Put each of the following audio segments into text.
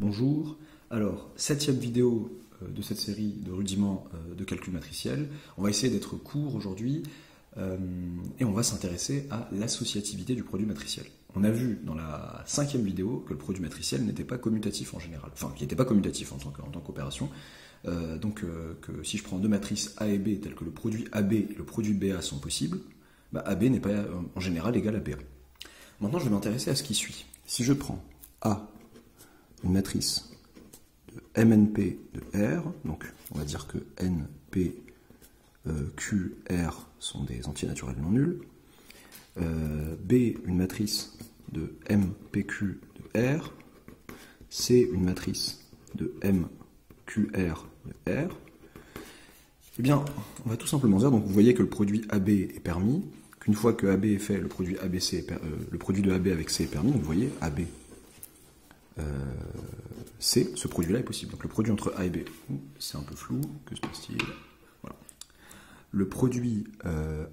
Bonjour, alors 7e vidéo de cette série de rudiments de calcul matriciel. On va essayer d'être court aujourd'hui et on va s'intéresser à l'associativité du produit matriciel. On a vu dans la 5e vidéo que le produit matriciel n'était pas commutatif en général, enfin qui n'était pas commutatif en tant qu'opération. Que si je prends deux matrices A et B telles que le produit AB et le produit BA sont possibles, AB n'est pas en général égal à BA. Maintenant je vais m'intéresser à ce qui suit. Si je prends A, une matrice de MNP de R, donc on va dire que NP, Q, R sont des entiers naturels non nuls, B, une matrice de MPQ de R, C, une matrice de MQR de R, eh bien, on va tout simplement dire, donc vous voyez que le produit AB est permis, qu'une fois que AB est fait, le produit ABC le produit de AB avec C est permis, donc vous voyez, AB, C, ce produit-là est possible. Donc le produit entre A et B, c'est un peu flou, que se passe-t-il? Voilà. Le produit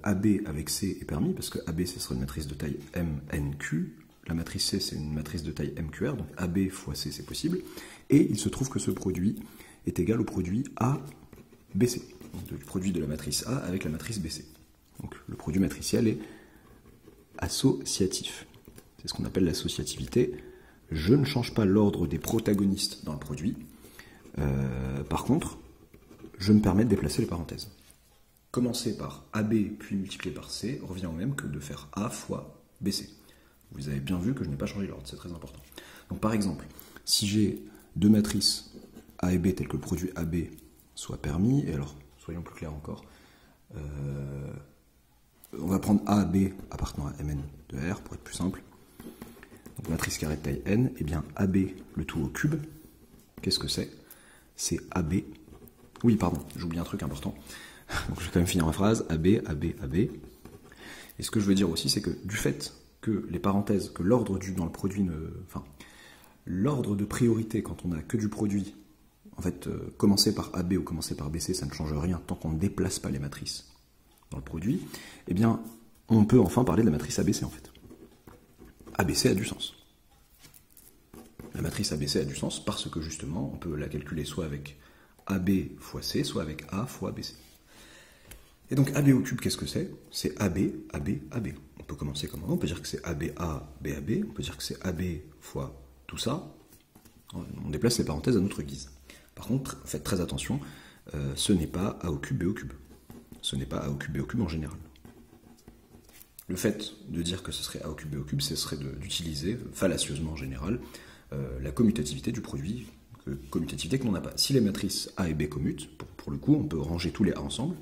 AB avec C est permis, parce que AB, ce serait une matrice de taille MNQ, la matrice C, c'est une matrice de taille MQR, donc AB fois C, c'est possible, et il se trouve que ce produit est égal au produit ABC, donc le produit de la matrice A avec la matrice BC. Donc le produit matriciel est associatif. C'est ce qu'on appelle l'associativité. Je ne change pas l'ordre des protagonistes dans le produit. Par contre, je me permets de déplacer les parenthèses. Commencer par AB puis multiplier par C revient au même que de faire A fois BC. Vous avez bien vu que je n'ai pas changé l'ordre, c'est très important. Donc par exemple, si j'ai deux matrices A et B telles que le produit AB soit permis, et alors soyons plus clairs encore, on va prendre A, B appartenant à Mn de R pour être plus simple. Donc matrice carrée de taille n, et bien AB, le tout au cube, qu'est-ce que c'est? C'est AB. Oui, pardon, j'oublie un truc important. Donc je vais quand même finir ma phrase. AB, AB, AB. Et ce que je veux dire aussi, c'est que du fait que les parenthèses, que l'ordre dans le produit enfin, l'ordre de priorité quand on n'a que du produit, en fait, commencer par AB ou commencer par BC, ça ne change rien tant qu'on ne déplace pas les matrices dans le produit, eh bien, on peut enfin parler de la matrice ABC en fait. ABC a du sens. La matrice ABC a du sens parce que justement, on peut la calculer soit avec AB fois C, soit avec A fois BC. Et donc AB au cube, qu'est-ce que c'est? C'est AB, AB, AB. On peut commencer comme on peut dire que c'est ABA, BAB, on peut dire que c'est AB fois tout ça. On déplace les parenthèses à notre guise. Par contre, faites très attention, ce n'est pas A au cube, B au cube. Ce n'est pas A au cube, B au cube en général. Le fait de dire que ce serait A au cube, B au cube, ce serait d'utiliser, fallacieusement en général, la commutativité du produit, commutativité que l'on n'a pas. Si les matrices A et B commutent, pour le coup, on peut ranger tous les A ensemble.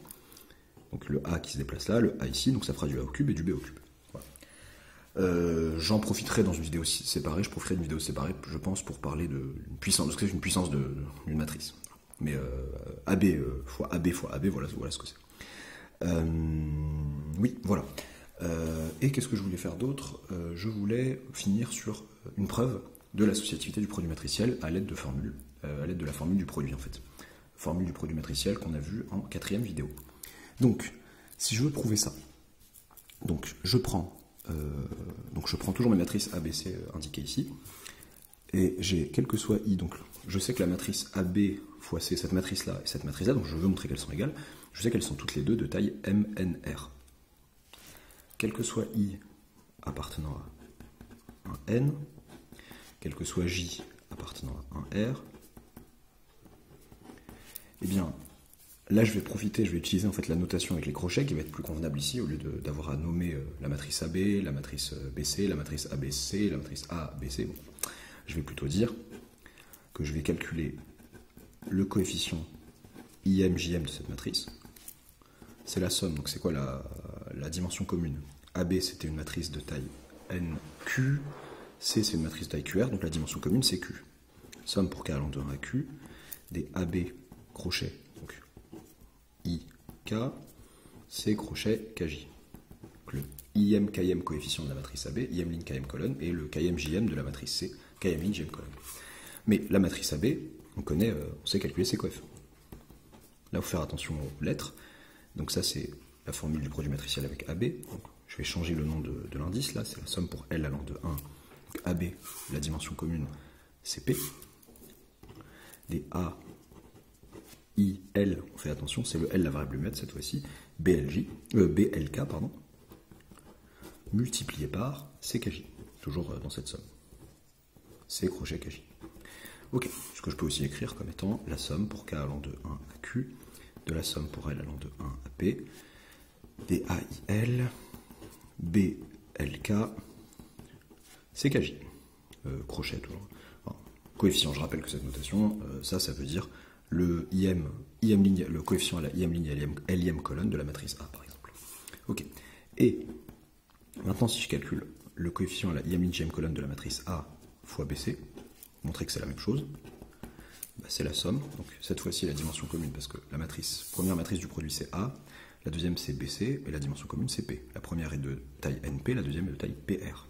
Donc le A qui se déplace là, le A ici, donc ça fera du A au cube et du B au cube. Voilà. J'en profiterai dans une vidéo séparée, je profiterai d'une vidéo séparée, je pense, pour parler d'une puissance, parce que c'est une puissance d'une matrice. Mais AB fois AB fois AB, voilà ce que c'est. Oui, voilà. Et qu'est-ce que je voulais faire d'autre? Je voulais finir sur une preuve de l'associativité du produit matriciel à l'aide de formules, à l'aide de la formule du produit en fait. Formule du produit matriciel qu'on a vu en 4e vidéo. Donc, si je veux prouver ça, donc je prends toujours mes matrices ABC indiquées ici, et j'ai quel que soit I, donc je sais que la matrice AB fois C, cette matrice-là et cette matrice-là, donc je veux montrer qu'elles sont égales, je sais qu'elles sont toutes les deux de taille MNR. Quel que soit I appartenant à un N, quel que soit J appartenant à un R, eh bien, là je vais utiliser en fait la notation avec les crochets qui va être plus convenable ici, au lieu d'avoir à nommer la matrice AB, la matrice BC, la matrice ABC, la matrice ABC. Bon, je vais plutôt dire que je vais calculer le coefficient IM, JM de cette matrice. C'est la somme, donc c'est quoi la dimension commune? AB c'était une matrice de taille NQ, C c'est une matrice de taille QR, donc la dimension commune c'est Q. Somme pour K allant de 1 à Q, des AB crochet, donc IK, C crochet KJ. Donc le IM, KM coefficient de la matrice AB, IM ligne KM colonne, et le KM JM de la matrice C, KM ligne JM colonne. Mais la matrice AB, on sait calculer ses coefs. Là, il faut faire attention aux lettres. Donc ça, c'est la formule du produit matriciel avec AB. Donc, je vais changer le nom de l'indice, là, c'est la somme pour L allant de 1. Donc AB, la dimension commune, c'est P. des A, I, L, on fait attention, c'est le L la variable mètre cette fois-ci, BLK, pardon, multiplié par CKJ, toujours dans cette somme. C crochet KJ. Ok, ce que je peux aussi écrire comme étant la somme pour K allant de 1 à Q, de la somme pour L allant de 1 à P, des AIL, BLK, CKJ. Crochet toujours. Enfin, coefficient, je rappelle que cette notation, ça veut dire le IM ligne, le coefficient à la IM ligne et LIM colonne de la matrice A, par exemple. Ok. Et maintenant, si je calcule le coefficient à la IM ligne JM colonne de la matrice A fois BC, montrer que c'est la même chose, bah, c'est la somme. Donc cette fois-ci, la dimension commune, parce que la première matrice du produit c'est A, la deuxième c'est BC, et la dimension commune c'est P. La première est de taille NP, la deuxième est de taille PR.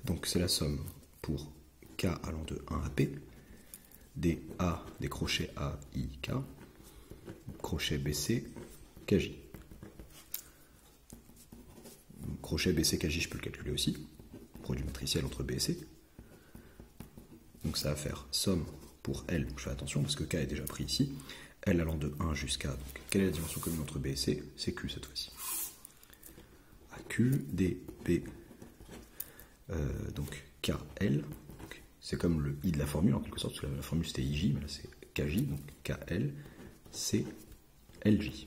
Donc c'est la somme pour K allant de 1 à P, des A, des crochets A, I, K, crochet BC, KJ. Crochet BC, KJ, je peux le calculer aussi. Produit matriciel entre B et C. Donc ça va faire somme pour L, je fais attention parce que K est déjà pris ici. L allant de 1 jusqu'à, donc quelle est la dimension commune entre B et C? C'est Q cette fois-ci. AQ, D, B, donc KL, c'est comme le I de la formule en quelque sorte, parce que la formule c'était IJ, mais là c'est KJ, donc KL, C, LJ.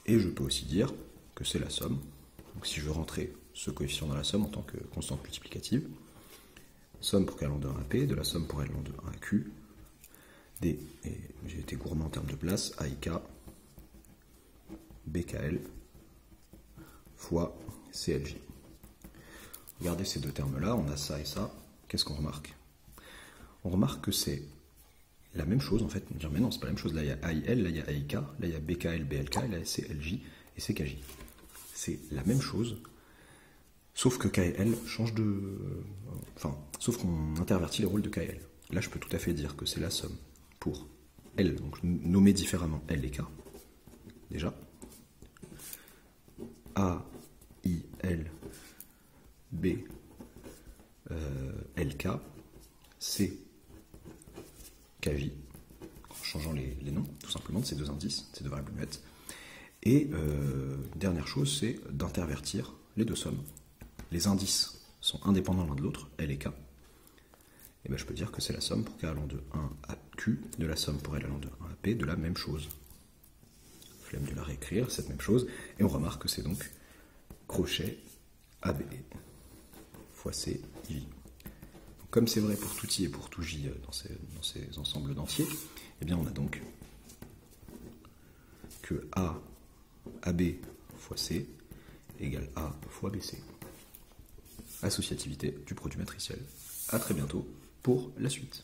Et je peux aussi dire que c'est la somme, donc si je veux rentrer ce coefficient dans la somme en tant que constante multiplicative, somme pour K allant de 1 à P, de la somme pour L allant de 1 à Q, D, et j'ai été gourmand en termes de place, AIK, BKL, fois CLJ. Regardez ces deux termes-là, on a ça et ça. Qu'est-ce qu'on remarque? On remarque que c'est la même chose en fait. On va dire mais non, c'est pas la même chose. Là il y a AIL, là il y a AIK, là il y a BKL, BLK, là il y a CLJ et CKJ. C'est la même chose, sauf que K et L changent de... Enfin, sauf qu'on intervertit les rôles de K et L. Là je peux tout à fait dire que c'est la somme pour L, donc nommer différemment L et K, déjà. A, I, L, B, LK, C, KJ, en changeant les noms, tout simplement, de ces deux indices, ces deux variables muettes. Et dernière chose, c'est d'intervertir les deux sommes. Les indices sont indépendants l'un de l'autre, L et K. Et bien je peux dire que c'est la somme pour K allant de 1 à Q, de la somme pour L allant de 1 à P, de la même chose. Flemme de la réécrire, cette même chose. Et on remarque que c'est donc crochet AB fois C, I. Comme c'est vrai pour tout I et pour tout J dans ces ensembles d'entiers, eh bien on a donc que A, AB fois C égale A fois BC. Associativité du produit matriciel. A très bientôt pour la suite.